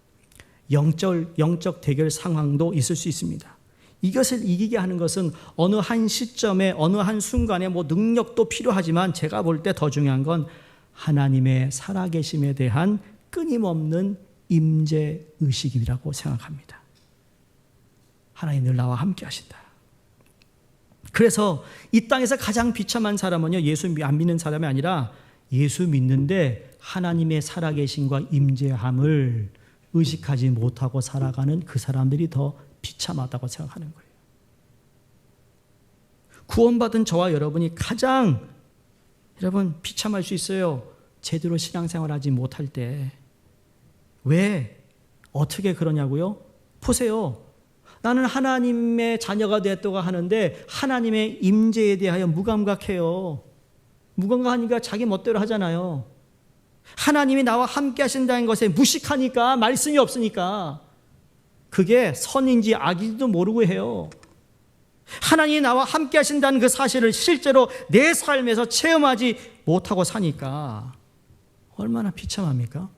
영적 대결 상황도 있을 수 있습니다. 이것을 이기게 하는 것은 어느 한 시점에 어느 한 순간에 능력도 필요하지만 제가 볼 때 더 중요한 건 하나님의 살아계심에 대한 끊임없는 임재 의식이라고 생각합니다. 하나님 늘 나와 함께 하신다. 그래서 이 땅에서 가장 비참한 사람은요, 예수 안 믿는 사람이 아니라 예수 믿는데 하나님의 살아계심과 임재함을 의식하지 못하고 살아가는 그 사람들이 더 비참하다고 생각하는 거예요. 구원받은 저와 여러분이 가장 여러분 비참할 수 있어요. 제대로 신앙생활하지 못할 때. 왜? 어떻게 그러냐고요? 보세요. 나는 하나님의 자녀가 되었다고 하는데 하나님의 임재에 대하여 무감각해요. 무감각하니까 자기 멋대로 하잖아요. 하나님이 나와 함께 하신다는 것에 무식하니까, 말씀이 없으니까. 그게 선인지 악인지도 모르고 해요. 하나님이 나와 함께 하신다는 그 사실을 실제로 내 삶에서 체험하지 못하고 사니까 얼마나 비참합니까?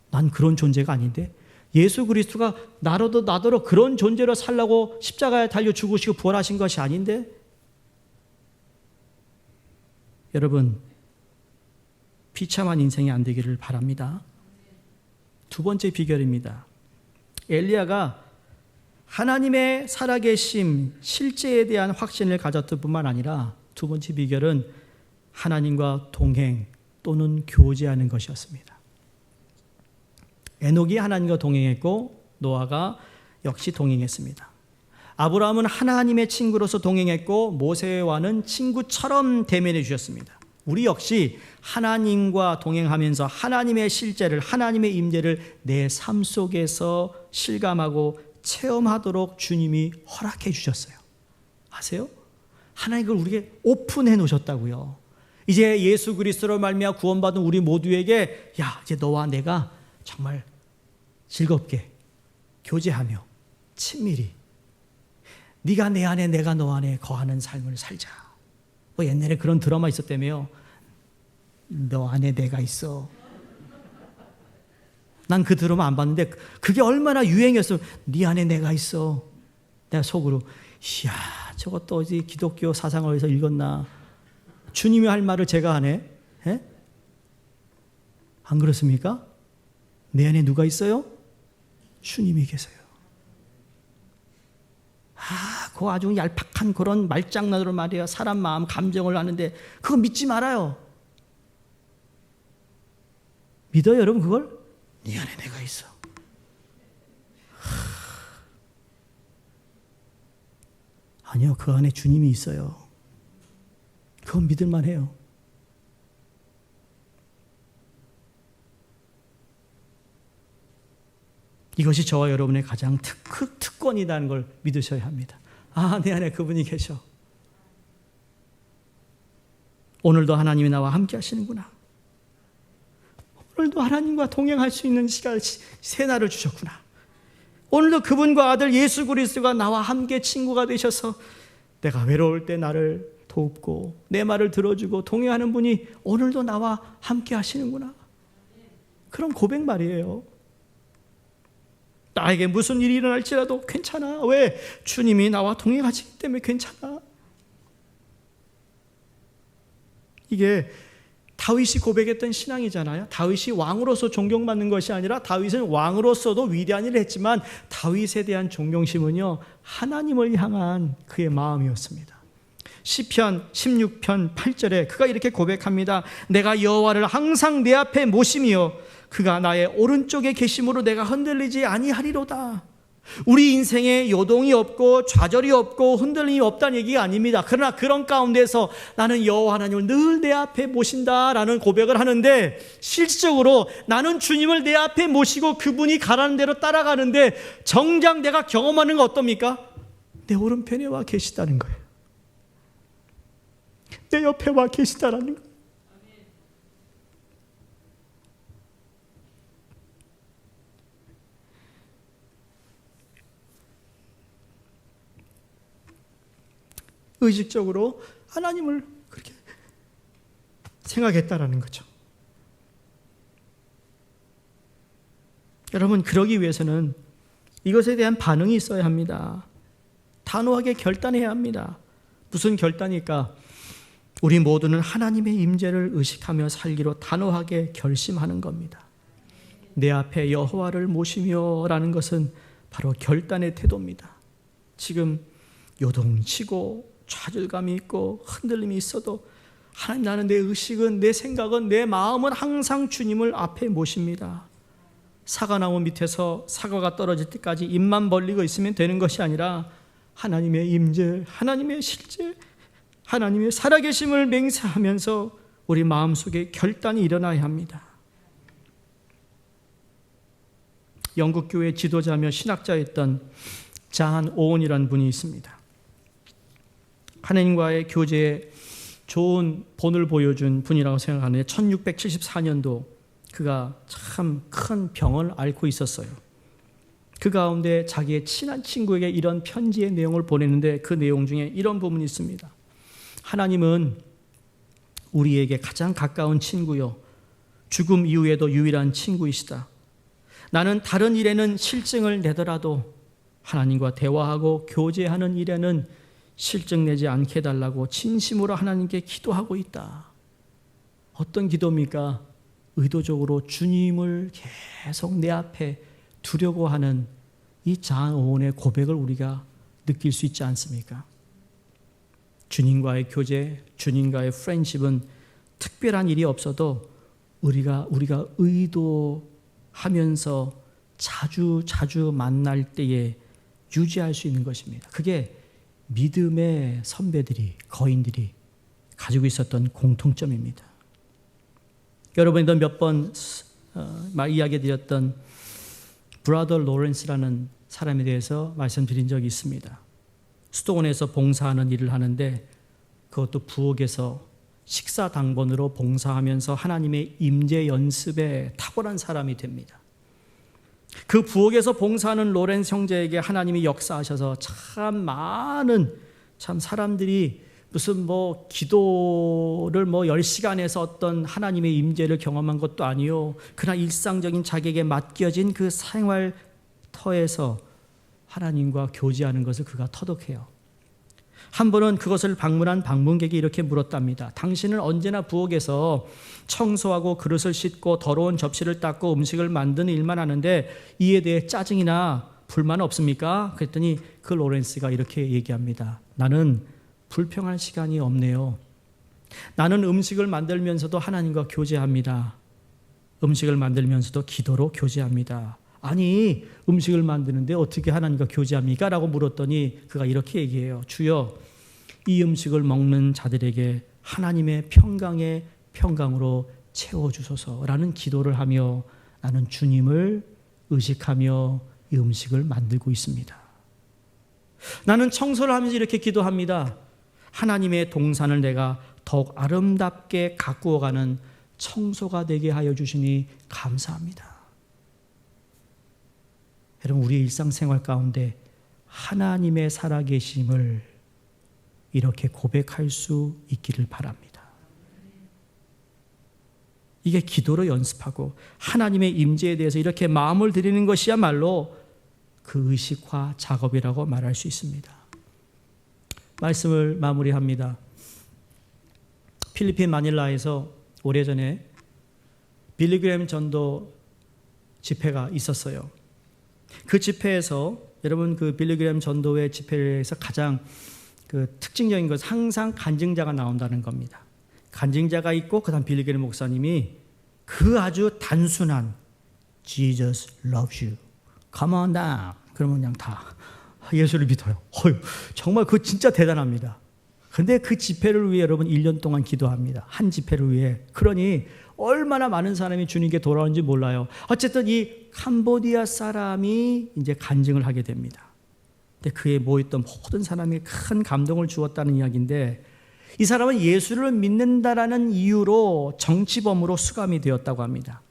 난 그런 존재가 아닌데, 예수 그리스도가 나더러 그런 존재로 살라고 십자가에 달려 죽으시고 부활하신 것이 아닌데. 여러분, 비참한 인생이 안 되기를 바랍니다. 두 번째 비결입니다. 엘리야가 하나님의 살아계심, 실제에 대한 확신을 가졌을 뿐만 아니라 두 번째 비결은 하나님과 동행 또는 교제하는 것이었습니다. 에녹이 하나님과 동행했고 노아가 역시 동행했습니다. 아브라함은 하나님의 친구로서 동행했고 모세와는 친구처럼 대면해 주셨습니다. 우리 역시 하나님과 동행하면서 하나님의 실제를, 하나님의 임재를 내 삶 속에서 실감하고 체험하도록 주님이 허락해 주셨어요. 아세요? 하나님 그걸 우리에게 오픈해 놓으셨다고요. 이제 예수 그리스도로 말미암아 구원받은 우리 모두에게, 야, 이제 너와 내가 정말 즐겁게 교제하며 친밀히 네가 내 안에 내가 너 안에 거하는 삶을 살자. 뭐 옛날에 그런 드라마 있었다며요. 너 안에 내가 있어. 난 그 드라마 안 봤는데 그게 얼마나 유행이었어. 네 안에 내가 있어. 내가 속으로, 이야, 저것도 어디 기독교 사상어에서 읽었나. 주님이 할 말을 제가 하네. 에? 안 그렇습니까? 내 안에 누가 있어요? 주님이 계세요. 그 아주 얄팍한 그런 말장난으로 말이에요. 사람 마음, 감정을 하는데 그거 믿지 말아요. 믿어요, 여러분 그걸? 네 안에 내가 있어. 아니요, 그 안에 주님이 있어요. 그건 믿을만 해요. 이것이 저와 여러분의 가장 특권이라는 걸 믿으셔야 합니다. 아, 내 안에 그분이 계셔. 오늘도 하나님이 나와 함께 하시는구나. 오늘도 하나님과 동행할 수 있는 시간, 새날을 주셨구나. 오늘도 그분과 아들 예수 그리스도가 나와 함께 친구가 되셔서 내가 외로울 때 나를 돕고 내 말을 들어주고 동행하는 분이 오늘도 나와 함께 하시는구나. 그런 고백 말이에요. 나에게 무슨 일이 일어날지라도 괜찮아. 왜? 주님이 나와 동행하시기 때문에 괜찮아. 이게 다윗이 고백했던 신앙이잖아요. 다윗이 왕으로서 존경받는 것이 아니라 다윗은 왕으로서도 위대한 일을 했지만 다윗에 대한 존경심은요, 하나님을 향한 그의 마음이었습니다. 시편 16편 8절에 그가 이렇게 고백합니다. 내가 여호와를 항상 내 앞에 모심이요 그가 나의 오른쪽에 계심으로 내가 흔들리지 아니하리로다. 우리 인생에 요동이 없고 좌절이 없고 흔들림이 없다는 얘기가 아닙니다. 그러나 그런 가운데서 나는 여호와 하나님을 늘 내 앞에 모신다라는 고백을 하는데, 실질적으로 나는 주님을 내 앞에 모시고 그분이 가라는 대로 따라가는데 정작 내가 경험하는 건 어떻습니까? 내 오른편에 와 계시다는 거예요. 내 옆에 와 계시다라는 거예요. 의식적으로 하나님을 그렇게 생각했다라는 거죠. 여러분, 그러기 위해서는 이것에 대한 반응이 있어야 합니다. 단호하게 결단해야 합니다. 무슨 결단일까? 우리 모두는 하나님의 임재를 의식하며 살기로 단호하게 결심하는 겁니다. 내 앞에 여호와를 모시며 라는 것은 바로 결단의 태도입니다. 지금 요동치고 좌절감이 있고 흔들림이 있어도 하나님, 나는 내 의식은, 내 생각은, 내 마음은 항상 주님을 앞에 모십니다. 사과나무 밑에서 사과가 떨어질 때까지 입만 벌리고 있으면 되는 것이 아니라 하나님의 임재, 하나님의 실제, 하나님의 살아계심을 맹세하면서 우리 마음속에 결단이 일어나야 합니다. 영국 교회 지도자며 신학자였던 잔 오원이라는 분이 있습니다. 하나님과의 교제에 좋은 본을 보여준 분이라고 생각하는데 1674년도 그가 참 큰 병을 앓고 있었어요. 그 가운데 자기의 친한 친구에게 이런 편지의 내용을 보냈는데 그 내용 중에 이런 부분이 있습니다. 하나님은 우리에게 가장 가까운 친구요, 죽음 이후에도 유일한 친구이시다. 나는 다른 일에는 실증을 내더라도 하나님과 대화하고 교제하는 일에는 실증 내지 않게 해달라고 진심으로 하나님께 기도하고 있다. 어떤 기도입니까? 의도적으로 주님을 계속 내 앞에 두려고 하는 이 잔 오원의 고백을 우리가 느낄 수 있지 않습니까? 주님과의 교제, 주님과의 프렌십은 특별한 일이 없어도 우리가 의도하면서 자주 만날 때에 유지할 수 있는 것입니다. 그게 믿음의 선배들이, 거인들이 가지고 있었던 공통점입니다. 여러분도 몇 번 이야기 드렸던 브라더 로렌스라는 사람에 대해서 말씀드린 적이 있습니다. 수도원에서 봉사하는 일을 하는데 그것도 부엌에서 식사 당번으로 봉사하면서 하나님의 임재 연습에 탁월한 사람이 됩니다. 그 부엌에서 봉사하는 로렌스 형제에게 하나님이 역사하셔서 참 많은 사람들이 무슨 기도를 10시간 해서 어떤 하나님의 임재를 경험한 것도 아니요. 그러나 일상적인 자기에게 맡겨진 그 생활터에서 하나님과 교제하는 것을 그가 터득해요. 한 번은 그것을 방문한 방문객이 이렇게 물었답니다. 당신은 언제나 부엌에서 청소하고 그릇을 씻고 더러운 접시를 닦고 음식을 만드는 일만 하는데 이에 대해 짜증이나 불만 없습니까? 그랬더니 그 로렌스가 이렇게 얘기합니다. 나는 불평할 시간이 없네요. 나는 음식을 만들면서도 하나님과 교제합니다. 음식을 만들면서도 기도로 교제합니다. 아니, 음식을 만드는데 어떻게 하나님과 교제합니까? 라고 물었더니 그가 이렇게 얘기해요. 주여, 이 음식을 먹는 자들에게 하나님의 평강의 평강으로 채워주소서라는 기도를 하며 나는 주님을 의식하며 이 음식을 만들고 있습니다. 나는 청소를 하면서 이렇게 기도합니다. 하나님의 동산을 내가 더욱 아름답게 가꾸어가는 청소가 되게 하여 주시니 감사합니다. 여러분, 우리의 일상생활 가운데 하나님의 살아계심을 이렇게 고백할 수 있기를 바랍니다. 이게 기도로 연습하고 하나님의 임재에 대해서 이렇게 마음을 드리는 것이야말로 그 의식화 작업이라고 말할 수 있습니다. 말씀을 마무리합니다. 필리핀 마닐라에서 오래전에 빌리그램 전도 집회가 있었어요. 그 집회에서 여러분 그 빌리그램 전도회 집회에서 가장 그 특징적인 것은 항상 간증자가 나온다는 겁니다. 간증자가 있고 그다음 빌리그램 목사님이 그 아주 단순한 Jesus loves you. Come on down. 그러면 그냥 다 예수를 믿어요. 정말 그거 진짜 대단합니다. 근데 그 집회를 위해 여러분 1년 동안 기도합니다. 한 집회를 위해. 그러니 얼마나 많은 사람이 주님께 돌아오는지 몰라요. 어쨌든 이 캄보디아 사람이 이제 간증을 하게 됩니다. 근데 그에 모였던 모든 사람이 큰 감동을 주었다는 이야기인데 이 사람은 예수를 믿는다라는 이유로 정치범으로 수감이 되었다고 합니다.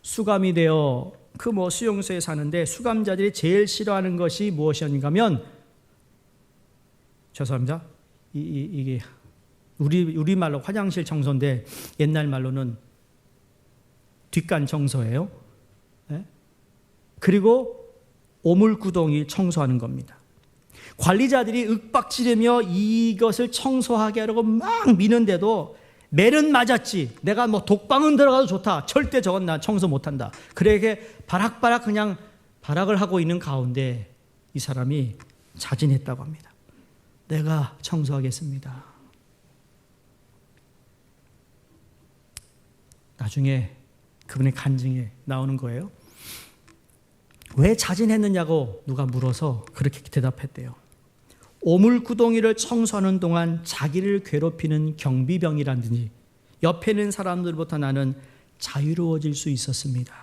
수감이 되어 수용소에 사는데 수감자들이 제일 싫어하는 것이 무엇이었는가 하면 죄송합니다. 이게 우리 말로 화장실 청소인데 옛날 말로는 뒷간 청소예요. 네? 그리고 오물구덩이 청소하는 겁니다. 관리자들이 윽박지르며 이것을 청소하게 하려고 막 미는데도 매는 맞았지. 내가 독방은 들어가도 좋다. 절대 저건 나 청소 못한다. 그렇게 바락바락 그냥 발악을 하고 있는 가운데 이 사람이 자진했다고 합니다. 내가 청소하겠습니다. 나중에 그분의 간증에 나오는 거예요. 왜 자진했느냐고 누가 물어서 그렇게 대답했대요. 오물구덩이를 청소하는 동안 자기를 괴롭히는 경비병이라든지 옆에 있는 사람들부터 나는 자유로워질 수 있었습니다.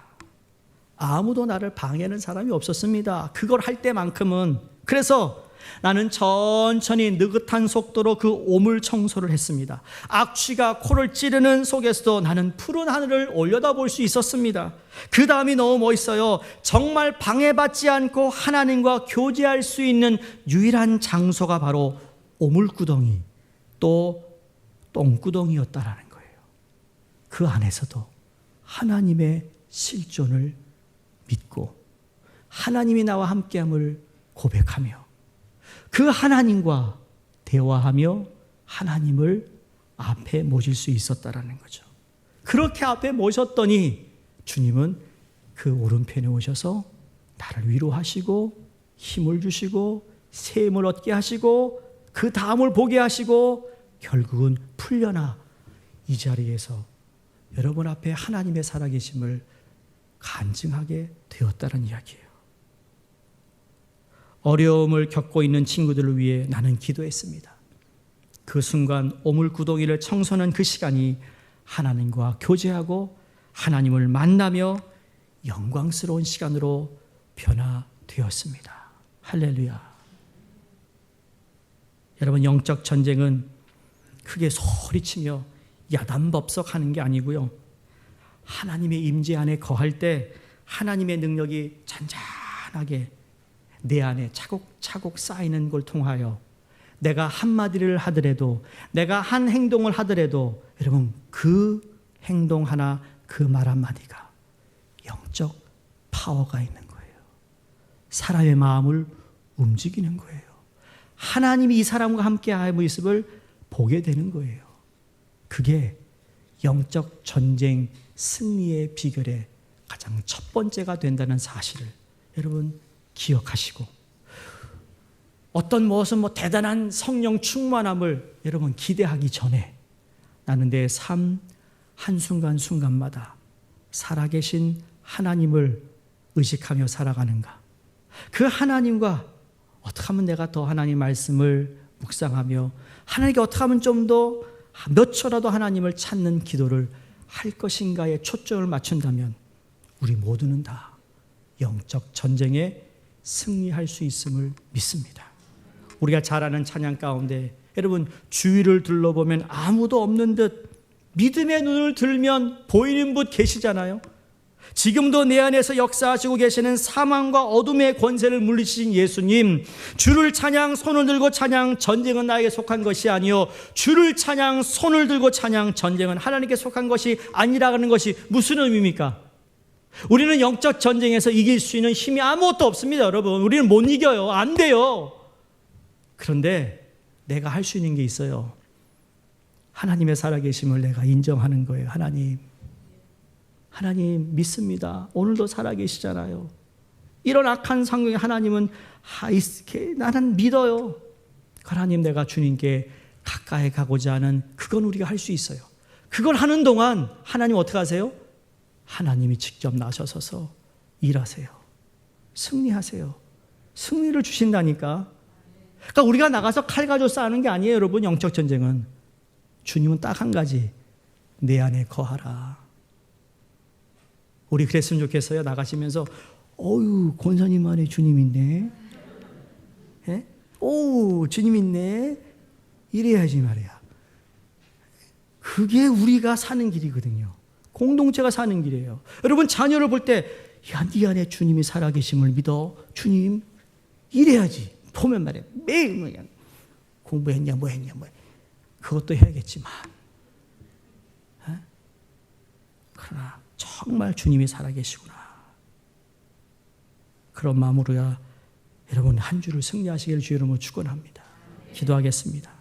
아무도 나를 방해하는 사람이 없었습니다. 그걸 할 때만큼은. 그래서 나는 천천히 느긋한 속도로 그 오물 청소를 했습니다. 악취가 코를 찌르는 속에서도 나는 푸른 하늘을 올려다볼 수 있었습니다. 그 다음이 너무 멋있어요. 정말 방해받지 않고 하나님과 교제할 수 있는 유일한 장소가 바로 오물구덩이 또 똥구덩이였다라는 거예요. 그 안에서도 하나님의 실존을 믿고 하나님이 나와 함께함을 고백하며 그 하나님과 대화하며 하나님을 앞에 모실 수 있었다라는 거죠. 그렇게 앞에 모셨더니 주님은 그 오른편에 오셔서 나를 위로하시고 힘을 주시고 새 힘을 얻게 하시고 그 다음을 보게 하시고 결국은 풀려나 이 자리에서 여러분 앞에 하나님의 살아계심을 간증하게 되었다는 이야기예요. 어려움을 겪고 있는 친구들을 위해 나는 기도했습니다. 그 순간 오물구덩이를 청소하는 그 시간이 하나님과 교제하고 하나님을 만나며 영광스러운 시간으로 변화되었습니다. 할렐루야. 여러분, 영적 전쟁은 크게 소리치며 야단법석하는 게 아니고요. 하나님의 임재 안에 거할 때 하나님의 능력이 잔잔하게 내 안에 차곡차곡 쌓이는 걸 통하여 내가 한마디를 하더라도 내가 한 행동을 하더라도 여러분 그 행동 하나 그 말 한마디가 영적 파워가 있는 거예요. 사람의 마음을 움직이는 거예요. 하나님이 이 사람과 함께하는 모습을 보게 되는 거예요. 그게 영적 전쟁 승리의 비결의 가장 첫 번째가 된다는 사실을 여러분 기억하시고 어떤 무슨 대단한 성령 충만함을 여러분 기대하기 전에 나는 내 삶 한순간순간마다 살아계신 하나님을 의식하며 살아가는가? 그 하나님과 어떻게 하면 내가 더 하나님 말씀을 묵상하며 하나님께 어떻게 하면 좀 더 몇 초라도 하나님을 찾는 기도를 할 것인가에 초점을 맞춘다면 우리 모두는 다 영적 전쟁에 승리할 수 있음을 믿습니다. 우리가 잘 아는 찬양 가운데 여러분 주위를 둘러보면 아무도 없는 듯 믿음의 눈을 들면 보이는 분 계시잖아요. 지금도 내 안에서 역사하시고 계시는 사망과 어둠의 권세를 물리치신 예수님, 주를 찬양 손을 들고 찬양 전쟁은 나에게 속한 것이 아니요 주를 찬양 손을 들고 찬양 전쟁은 하나님께 속한 것이 아니라는 것이 무슨 의미입니까? 우리는 영적 전쟁에서 이길 수 있는 힘이 아무것도 없습니다. 여러분 우리는 못 이겨요. 안 돼요. 그런데 내가 할 수 있는 게 있어요. 하나님의 살아계심을 내가 인정하는 거예요. 하나님 믿습니다. 오늘도 살아계시잖아요. 이런 악한 상황에 하나님은 나는 믿어요. 하나님 내가 주님께 가까이 가고자 하는 그건 우리가 할 수 있어요. 그걸 하는 동안 하나님 어떻게 하세요? 하나님이 직접 나서셔서 일하세요. 승리하세요. 승리를 주신다니까. 그러니까 우리가 나가서 칼 가지고 싸우는 게 아니에요. 여러분 영적 전쟁은. 주님은 딱 한 가지. 내 안에 거하라. 우리 그랬으면 좋겠어요. 나가시면서 어유 권사님 안에 주님 있네. 예? 오 주님 있네. 이래야지 말이야. 그게 우리가 사는 길이거든요. 공동체가 사는 길이에요. 여러분 자녀를 볼 때 야, 네 안에 주님이 살아계심을 믿어. 주님 이래야지. 보면 말이야. 매일 그냥 공부했냐 뭐 그것도 해야겠지만 그러나 정말 주님이 살아계시구나. 그런 마음으로 여러분 한 주를 승리하시기를 주의 이름으로 축원합니다. 기도하겠습니다.